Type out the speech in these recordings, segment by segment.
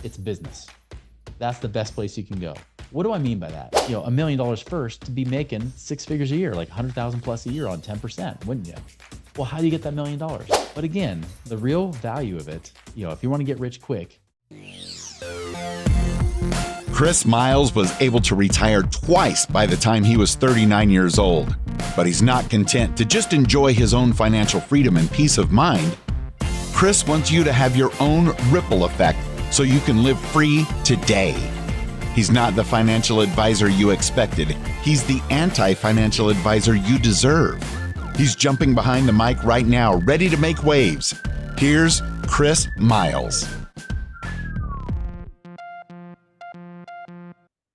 it's business. That's the best place you can go. What do I mean by that? $1 million first to be making 6 figures a year, like 100,000 plus a year on 10%, wouldn't you? Well, how do you get that $1 million? But again, the real value of it, if you want to get rich quick. Chris Miles was able to retire twice by the time he was 39 years old. But he's not content to just enjoy his own financial freedom and peace of mind. Chris wants you to have your own ripple effect so you can live free today. He's not the financial advisor you expected. He's the anti-financial advisor you deserve. He's jumping behind the mic right now, ready to make waves. Here's Chris Miles.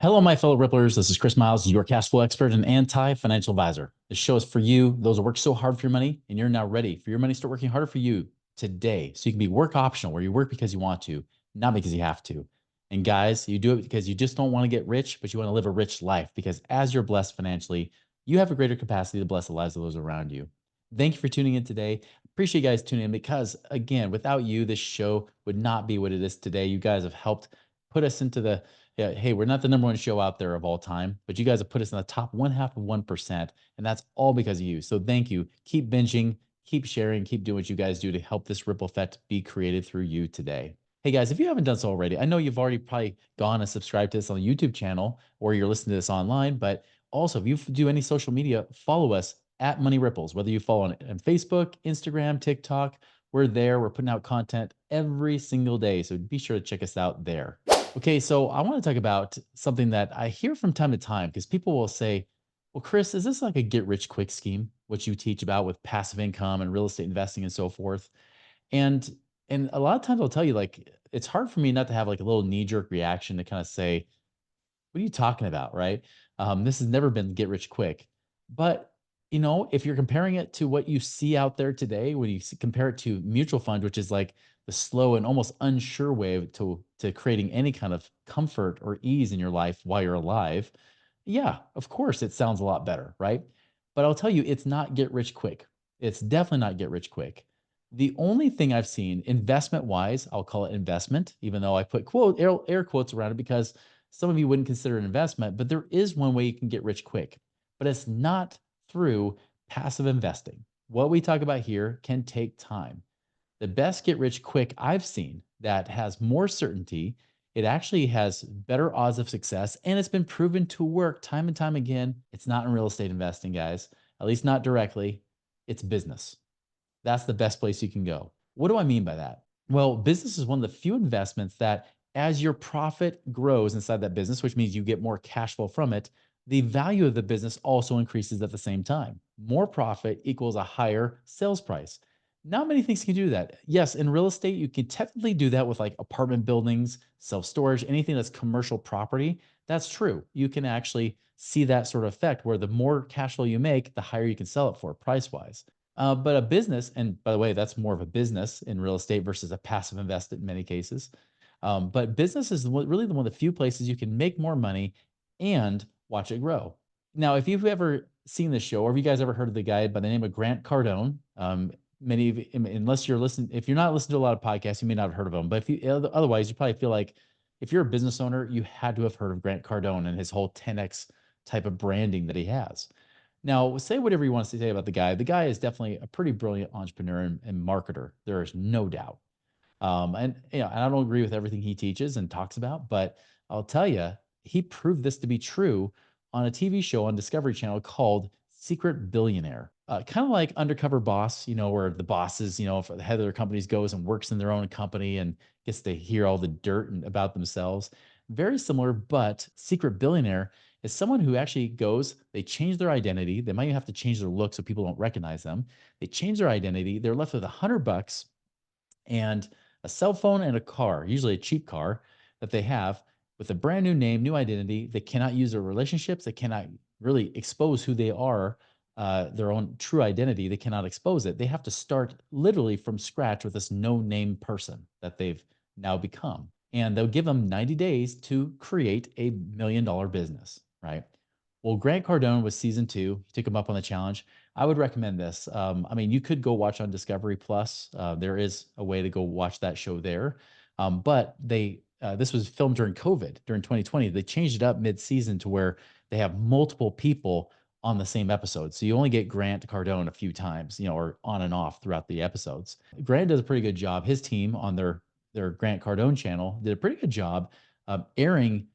Hello, my fellow Ripplers. This is Chris Miles, your cash flow expert and anti-financial advisor. This show is for you, those who work so hard for your money, and you're now ready for your money to start working harder for you today. So you can be work optional, where you work because you want to, not because you have to. And guys, you do it because you just don't want to get rich, but you want to live a rich life, because as you're blessed financially, you have a greater capacity to bless the lives of those around you. Thank you for tuning in today. Appreciate you guys tuning in, because again, without you, this show would not be what it is today. You guys have helped put us into the hey, we're not the number one show out there of all time, but you guys have put us in the top 0.5%, and that's all because of you. So thank you. Keep binging, keep sharing, keep doing what you guys do to help this ripple effect be created through you today. Hey guys, if you haven't done so already, I know you've already probably gone and subscribed to this on the YouTube channel, or you're listening to this online, but also if you do any social media, follow us at Money Ripples, whether you follow on Facebook, Instagram, TikTok, we're there. We're putting out content every single day. So be sure to check us out there. Okay, so I want to talk about something that I hear from time to time, because people will say, well, Chris, is this like a get rich quick scheme, what you teach about with passive income and real estate investing and so forth? And a lot of times I'll tell you, like, it's hard for me not to have like a little knee jerk reaction to kind of say, what are you talking about, right? This has never been get rich quick. But, if you're comparing it to what you see out there today, when you compare it to mutual fund, which is like the slow and almost unsure way to creating any kind of comfort or ease in your life while you're alive, yeah, of course, it sounds a lot better, right? But I'll tell you, it's not get rich quick. It's definitely not get rich quick. The only thing I've seen investment wise, I'll call it investment, even though I put air quotes around it, because some of you wouldn't consider it investment, but there is one way you can get rich quick, but it's not through passive investing. What we talk about here can take time. The best get rich quick I've seen that has more certainty, it actually has better odds of success, and it's been proven to work time and time again. It's not in real estate investing, guys, at least not directly. It's business. That's the best place you can go. What do I mean by that? Well, business is one of the few investments that, as your profit grows inside that business, which means you get more cash flow from it, the value of the business also increases at the same time. More profit equals a higher sales price. Not many things can do that. Yes, in real estate, you can technically do that with like apartment buildings, self-storage, anything that's commercial property. That's true. You can actually see that sort of effect where the more cash flow you make, the higher you can sell it for price-wise. But a business, and by the way, that's more of a business in real estate versus a passive investment in many cases. But business is really one of the few places you can make more money and watch it grow. Now, if you've ever seen this show, or have you guys ever heard of the guy by the name of Grant Cardone? Many of you, unless you're listening, if you're not listening to a lot of podcasts, you may not have heard of him. But if you otherwise, you probably feel like if you're a business owner, you had to have heard of Grant Cardone and his whole 10x type of branding that he has. Now, say whatever you want to say about the guy. The guy is definitely a pretty brilliant entrepreneur and marketer. There is no doubt. And I don't agree with everything he teaches and talks about, but I'll tell you, he proved this to be true on a TV show on Discovery Channel called Secret Billionaire. Kind of like Undercover Boss, where the bosses, for the head of their companies goes and works in their own company and gets to hear all the dirt about themselves. Very similar, but Secret Billionaire is someone who actually goes, they change their identity. They might even have to change their look so people don't recognize them. They change their identity. They're left with $100 and a cell phone and a car, usually a cheap car that they have with a brand new name, new identity. They cannot use their relationships. They cannot really expose who they are, their own true identity. They cannot expose it. They have to start literally from scratch with this no-name person that they've now become. And they'll give them 90 days to create a $1 million business, right? Well, Grant Cardone was season 2. He took him up on the challenge. I would recommend this. You could go watch on Discovery Plus. There is a way to go watch that show there. But they this was filmed during COVID, during 2020. They changed it up mid-season to where they have multiple people on the same episode. So you only get Grant Cardone a few times, or on and off throughout the episodes. Grant does a pretty good job. His team on their Grant Cardone channel did a pretty good job airing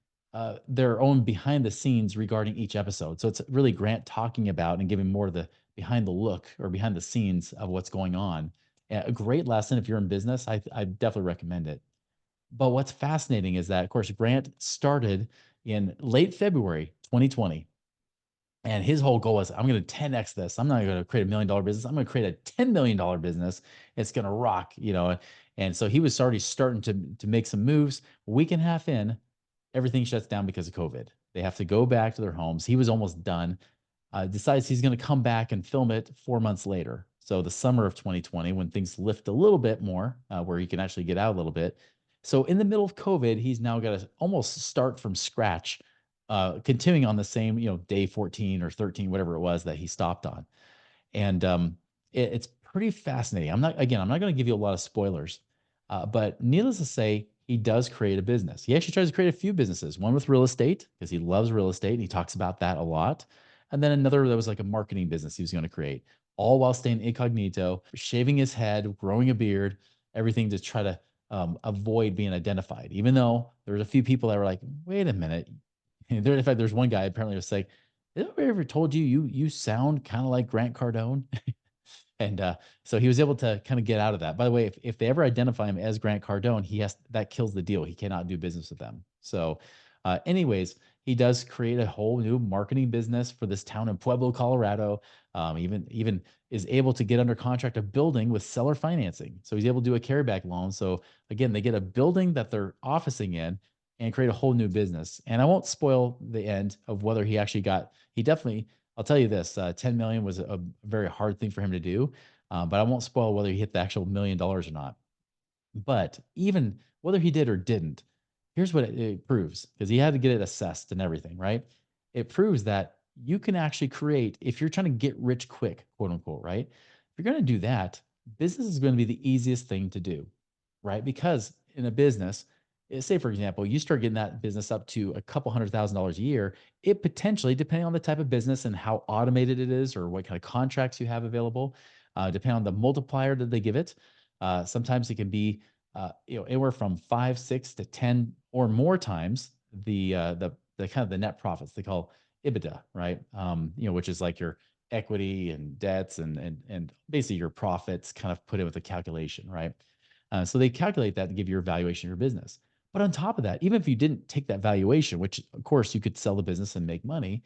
their own behind the scenes regarding each episode. So it's really Grant talking about and giving more of the behind the look or behind the scenes of what's going on. A great lesson if you're in business. I definitely recommend it. But what's fascinating is that, of course, Grant started in late February 2020. And his whole goal was, I'm going to 10x this. I'm not going to create $1 million business. I'm going to create a $10 million business. It's going to rock, And so he was already starting to make some moves. A week and a half in, everything shuts down because of COVID. They have to go back to their homes. He was almost done. Decides he's going to come back and film it 4 months later. So the summer of 2020, when things lift a little bit more, where he can actually get out a little bit. So in the middle of COVID, he's now got to almost start from scratch, continuing on the same, day 14 or 13, whatever it was that he stopped on. And it's pretty fascinating. I'm not going to give you a lot of spoilers, but needless to say, he does create a business. He actually tries to create a few businesses, one with real estate because he loves real estate. And he talks about that a lot. And then another that was like a marketing business he was going to create, all while staying incognito, shaving his head, growing a beard, everything to try to avoid being identified. Even though there was a few people that were like, wait a minute. And in fact, there's one guy apparently was like, "Has anybody ever told you sound kind of like Grant Cardone?" And so he was able to kind of get out of that. By the way, if they ever identify him as Grant Cardone, that kills the deal. He cannot do business with them. So, anyways, he does create a whole new marketing business for this town in Pueblo, Colorado. Even is able to get under contract a building with seller financing. So he's able to do a carryback loan. So again, they get a building that they're officing in and create a whole new business. And I won't spoil the end of whether he actually he definitely, I'll tell you this, 10 million was a very hard thing for him to do. But I won't spoil whether he hit the actual $1 million or not. But even whether he did or didn't, here's what it proves, because he had to get it assessed and everything, right? It proves that you can actually create, if you're trying to get rich quick, quote unquote, right? If you're going to do that, business is going to be the easiest thing to do, right? Because in a business, say for example, you start getting that business up to a couple $100,000 a year, it potentially, depending on the type of business and how automated it is or what kind of contracts you have available, depending on the multiplier that they give it, sometimes it can be anywhere from 5, 6 to 10 or more times the kind of the net profits they call EBITDA, right? Which is like your equity and debts and basically your profits kind of put in with a calculation, right? So they calculate that to give you your valuation of your business. But on top of that, even if you didn't take that valuation, which of course you could sell the business and make money,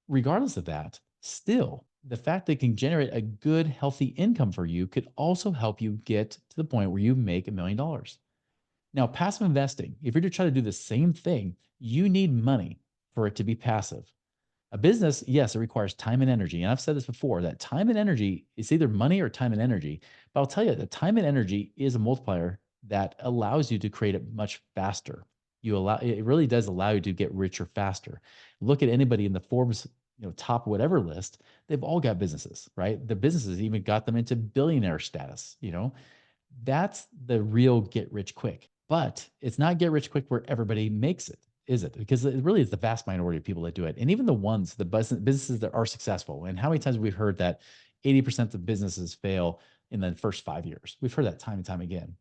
regardless of that, still the fact that it can generate a good, healthy income for you could also help you get to the point where you make $1 million. Now, passive investing, if you're to try to do the same thing, you need money for it to be passive. A business, yes, it requires time and energy. And I've said this before, that time and energy is either money or time and energy. But I'll tell you, the time and energy is a multiplier that allows you to create it much faster. It really does allow you to get richer faster. Look at anybody in the Forbes, top whatever list, they've all got businesses, right? The businesses even got them into billionaire status, That's the real get rich quick. But it's not get rich quick where everybody makes it, is it? Because it really is the vast minority of people that do it. And even the businesses that are successful. And how many times we've heard that 80% of businesses fail in the first 5 years? We've heard that time and time again.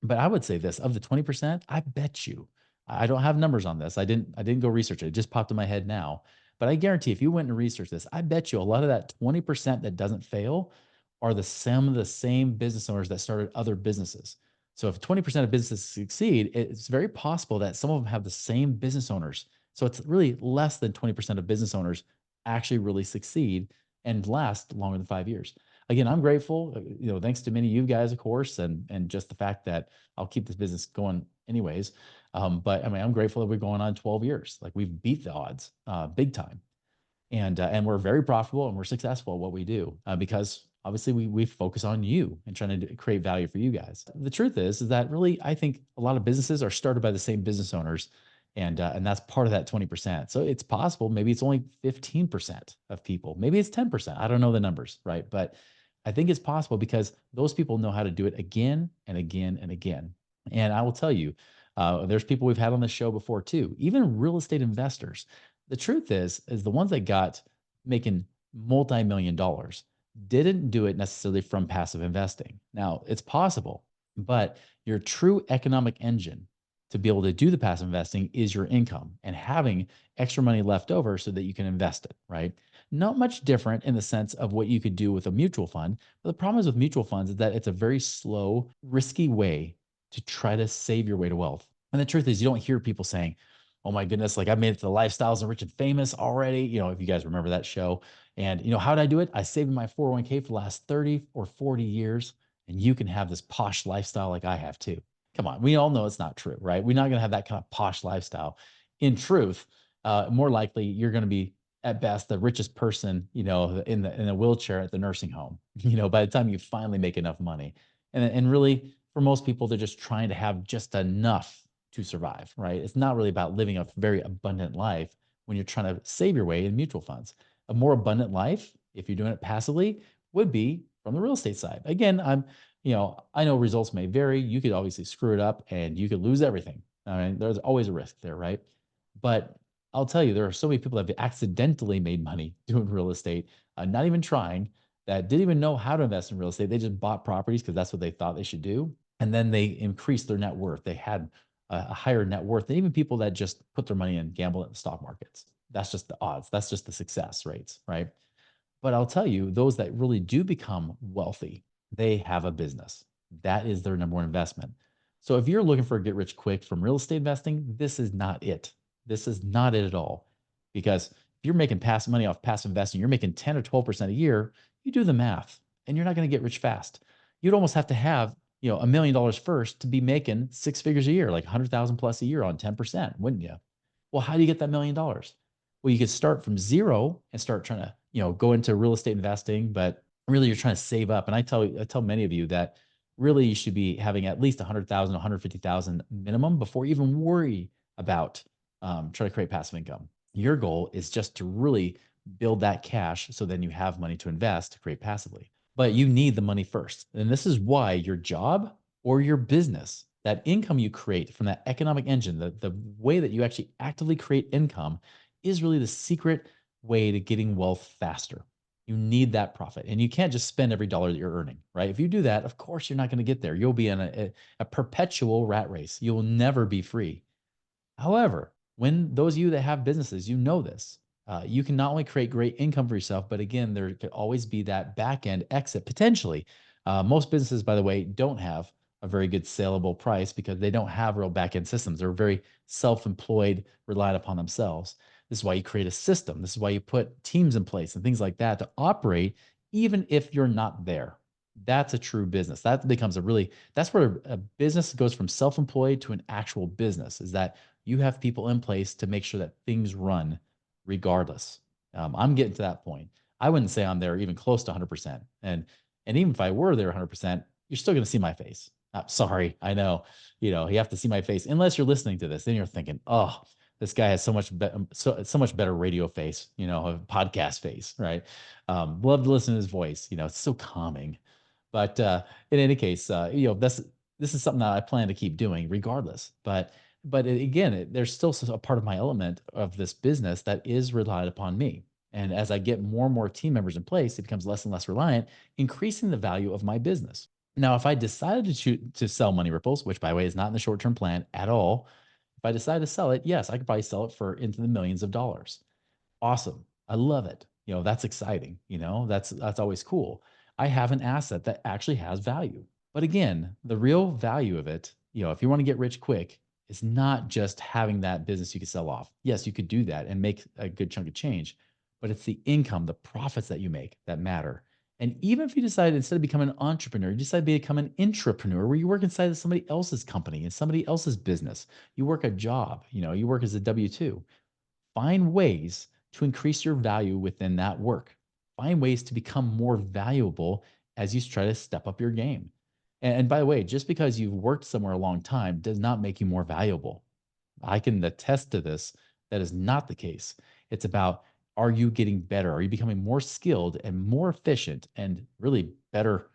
But I would say this, of the 20%, I bet you, I don't have numbers on this. I didn't go research it. It just popped in my head now. But I guarantee if you went and researched this, I bet you a lot of that 20% that doesn't fail are some of the same business owners that started other businesses. So if 20% of businesses succeed, it's very possible that some of them have the same business owners. So it's really less than 20% of business owners actually really succeed and last longer than 5 years. Again, I'm grateful, thanks to many of you guys, of course, and just the fact that I'll keep this business going anyways. But I mean, I'm grateful that we're going on 12 years. Like we've beat the odds big time. And we're very profitable and we're successful at what we do because obviously we focus on you and trying to create value for you guys. The truth is that really, I think a lot of businesses are started by the same business owners. And that's part of that 20%. So it's possible, maybe it's only 15% of people, maybe it's 10%. I don't know the numbers, right? But I think it's possible because those people know how to do it again and again and again. And I will tell you, There's people we've had on the show before too, even real estate investors. The truth is the ones that got making multi-million dollars didn't do it necessarily from passive investing. Now, it's possible, but your true economic engine to be able to do the passive investing is your income and having extra money left over so that you can invest it, right? Not much different in the sense of what you could do with a mutual fund. But the problem is with mutual funds is that it's a very slow, risky way to try to save your way to wealth. And the truth is, you don't hear people saying, "Oh my goodness, like I made it to the Lifestyles of Rich and Famous already." If you guys remember that show. And how did I do it? I saved in my 401k for the last 30 or 40 years, and you can have this posh lifestyle like I have too. Come on, we all know it's not true, right? We're not going to have that kind of posh lifestyle. In truth, more likely you're going to be at best the richest person, in a wheelchair at the nursing home. By the time you finally make enough money, and really for most people, they're just trying to have just enough to survive, right? It's not really about living a very abundant life when you're trying to save your way in mutual funds. A more abundant life, if you're doing it passively, would be from the real estate side. Again, I know results may vary. You could obviously screw it up and you could lose everything. I mean, there's always a risk there, right? But I'll tell you, there are so many people that have accidentally made money doing real estate, not even trying, that didn't even know how to invest in real estate. They just bought properties because that's what they thought they should do. And then they increased their net worth. They had a higher net worth than even people that just put their money in gamble in the stock markets. That's just the odds. That's just the success rates, right? But I'll tell you, those that really do become wealthy, they have a business. That is their number one investment. So if you're looking for a get rich quick from real estate investing, this is not it. This is not it at all. Because if you're making passive money off passive investing, you're making 10 or 12% a year, you do the math and you're not going to get rich fast. You'd almost have to have, $1 million first to be making six figures a year, like 100,000 plus a year on 10%, wouldn't you? Well, how do you get that $1 million? Well, you could start from zero and start trying to, go into real estate investing, but really you're trying to save up. And I tell many of you that really you should be having at least 100,000, 150,000 minimum before you even worry about trying to create passive income. Your goal is just to really build that cash so then you have money to invest to create passively. But you need the money first. And this is why your job or your business, that income you create from that economic engine, the way that you actually actively create income is really the secret way to getting wealth faster. You need that profit and you can't just spend every dollar that you're earning, right? If you do that, of course, you're not going to get there. You'll be in a perpetual rat race. You will never be free. However, when those of you that have businesses, you know this, you can not only create great income for yourself, but again, there could always be that back end exit potentially. Most businesses, by the way, don't have a very good saleable price because they don't have real back end systems. They're very self employed, relied upon themselves. This is why you create a system. This is why you put teams in place and things like that to operate, even if you're not there. That's a true business. That's where a business goes from self employed to an actual business, is that you have people in place to make sure that things run regardless. I'm getting to that point. I wouldn't say I'm there even close to 100%. And even if I were there 100%, you're still going to see my face. I'm sorry. I know, you have to see my face unless you're listening to this. Then you're thinking, oh, this guy has so much better radio face, a podcast face, right? Love to listen to his voice. It's so calming. But in any case, this is something that I plan to keep doing regardless. But again, there's still a part of my element of this business that is relied upon me. And as I get more and more team members in place, it becomes less and less reliant, increasing the value of my business. Now, if I decided to sell Money Ripples, which by the way is not in the short-term plan at all, if I decide to sell it, yes, I could probably sell it for into the millions of dollars. Awesome. I love it. That's exciting. That's always cool. I have an asset that actually has value. But again, the real value of it, if you want to get rich quick, is not just having that business you could sell off. Yes, you could do that and make a good chunk of change, but it's the income, the profits that you make that matter. And even if you decide instead of becoming an entrepreneur, you decide to become an intrapreneur where you work inside of somebody else's company and somebody else's business, you work a job, you work as a W-2, find ways to increase your value within that work. Find ways to become more valuable as you try to step up your game. And by the way, just because you've worked somewhere a long time does not make you more valuable. I can attest to this. That is not the case. It's about, are you getting better? Are you becoming more skilled and more efficient and really better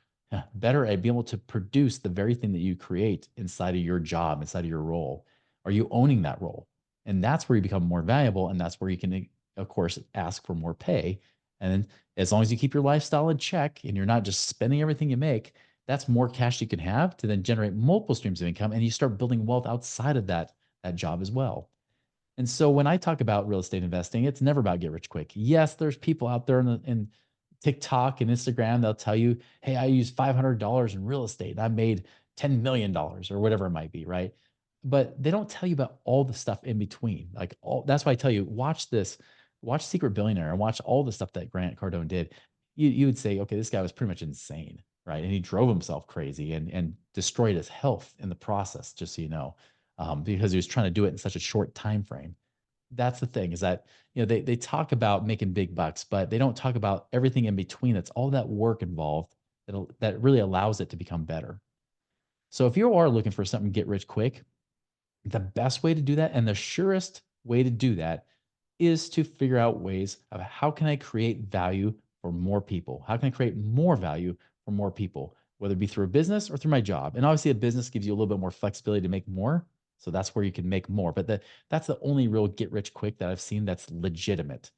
better at being able to produce the very thing that you create inside of your job, inside of your role? Are you owning that role? And that's where you become more valuable. And that's where you can, of course, ask for more pay. And then as long as you keep your lifestyle in check and you're not just spending everything you make, that's more cash you can have to then generate multiple streams of income. And you start building wealth outside of that job as well. And so when I talk about real estate investing, it's never about get rich quick. Yes, there's people out there in TikTok and Instagram, they'll tell you, hey, I used $500 in real estate and I made $10 million or whatever it might be, right? But they don't tell you about all the stuff in between. Like that's why I tell you, watch Secret Billionaire and watch all the stuff that Grant Cardone did. You would say, okay, this guy was pretty much insane, right? And he drove himself crazy and destroyed his health in the process, just so you know, because he was trying to do it in such a short time frame. That's the thing, is that they talk about making big bucks, but they don't talk about everything in between. That's all that work involved that really allows it to become better. So if you are looking for something get rich quick, the best way to do that and the surest way to do that is to figure out ways of how can I create value for more people? How can I create more value for more people, whether it be through a business or through my job? And obviously, a business gives you a little bit more flexibility to make more. So that's where you can make more. But that's the only real get rich quick that I've seen that's legitimate.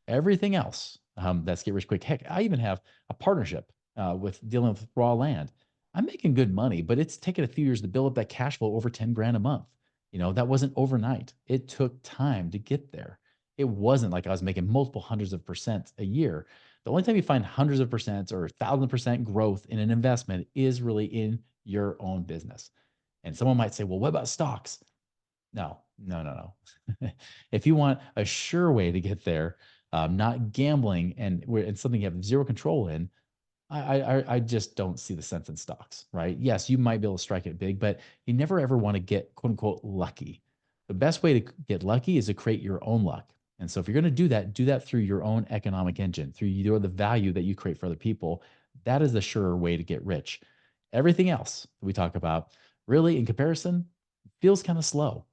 Everything else, that's get rich quick. Heck, I even have a partnership with dealing with raw land. I'm making good money, but it's taken a few years to build up that cash flow over 10 grand a month. That wasn't overnight. It took time to get there. It wasn't like I was making multiple hundreds of percent a year. The only time you find hundreds of percent or 1,000% growth in an investment is really in your own business. And someone might say, well, what about stocks? No, no, no, no. If you want a sure way to get there, not gambling and something you have zero control in, I just don't see the sense in stocks, right? Yes, you might be able to strike it big, but you never ever want to get quote unquote lucky. The best way to get lucky is to create your own luck. And so if you're going to do that through your own economic engine, through the value that you create for other people. That is the surer way to get rich. Everything else that we talk about, really in comparison, feels kind of slow.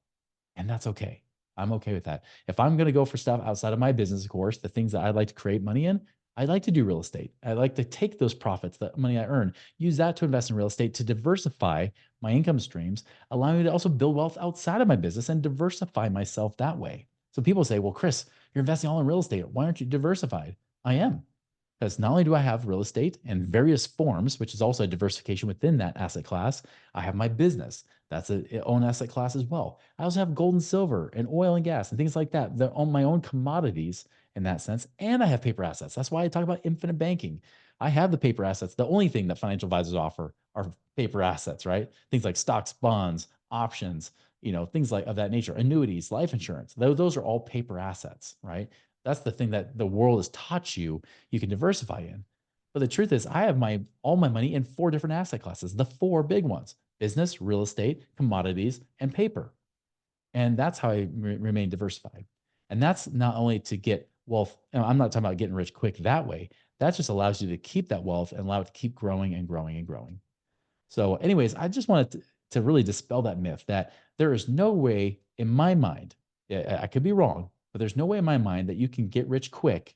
And that's okay. I'm okay with that. If I'm going to go for stuff outside of my business, of course, the things that I'd like to create money in, I like to do real estate. I like to take those profits, that money I earn, use that to invest in real estate to diversify my income streams, allowing me to also build wealth outside of my business and diversify myself that way. So people say, well, Chris, you're investing all in real estate. Why aren't you diversified? I am. Because not only do I have real estate in various forms, which is also a diversification within that asset class, I have my business. That's an own asset class as well. I also have gold and silver and oil and gas and things like that. They're on my own commodities in that sense. And I have paper assets. That's why I talk about infinite banking. I have the paper assets. The only thing that financial advisors offer are paper assets, right? Things like stocks, bonds, options, things like of that nature, annuities, life insurance. Those are all paper assets, right? That's the thing that the world has taught you can diversify in. But the truth is, I have all my money in 4 different asset classes, the 4 big ones: business, real estate, commodities, and paper. And that's how I remain diversified. And that's not only to get wealth. I'm not talking about getting rich quick that way. That just allows you to keep that wealth and allow it to keep growing and growing and growing. So, anyways, I just wanted to really dispel that myth that there is no way in my mind, I could be wrong, but there's no way in my mind that you can get rich quick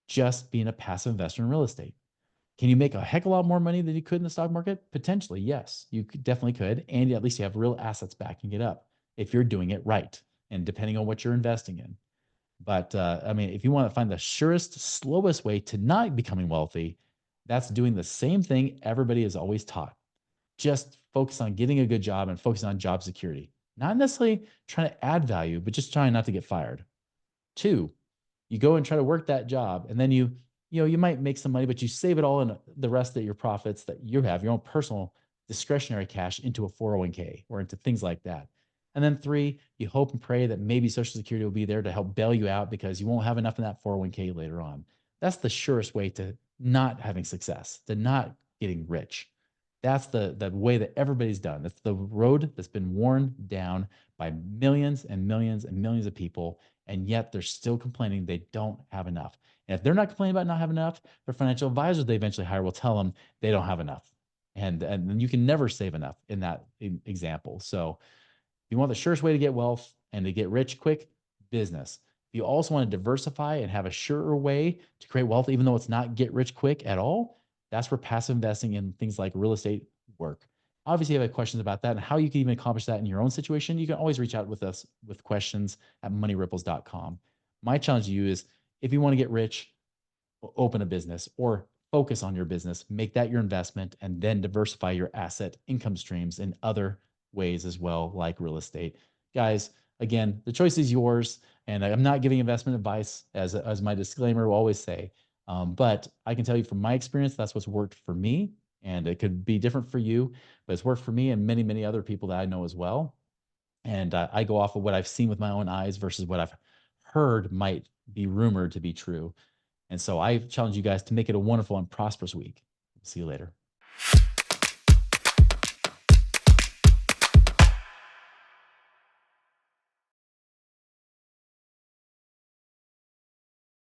just being a passive investor in real estate. Can you make a heck of a lot more money than you could in the stock market? Potentially, yes, definitely could. And at least you have real assets backing it up if you're doing it right and depending on what you're investing in. But I mean, if you want to find the surest, slowest way to not becoming wealthy, that's doing the same thing everybody is always taught. Just focus on getting a good job and focus on job security. Not necessarily trying to add value, but just trying not to get fired. 2, you go and try to work that job, and then you might make some money, but you save it all in the rest of your profits that you have, your own personal discretionary cash, into a 401k or into things like that. And then 3, you hope and pray that maybe Social Security will be there to help bail you out because you won't have enough in that 401k later on. That's the surest way to not having success, to not getting rich. That's the way that everybody's done. That's the road that's been worn down by millions and millions and millions of people, and yet they're still complaining they don't have enough. And if they're not complaining about not having enough, their financial advisors they eventually hire will tell them they don't have enough. And you can never save enough in that example. So if you want the surest way to get wealth and to get rich quick, business. If you also want to diversify and have a surer way to create wealth, even though it's not get rich quick at all, That's where passive investing in things like real estate work. Obviously, if you have questions about that and how you can even accomplish that in your own situation, you can always reach out with us with questions at moneyripples.com. My challenge to you is if you want to get rich, open a business or focus on your business, make that your investment, and then diversify your asset income streams in other ways as well, like real estate. Guys, again, the choice is yours. And I'm not giving investment advice, as my disclaimer will always say. But I can tell you from my experience, that's what's worked for me. And it could be different for you, but it's worked for me and many, many other people that I know as well. And I go off of what I've seen with my own eyes versus what I've heard might be rumored to be true. And so I challenge you guys to make it a wonderful and prosperous week. See you later.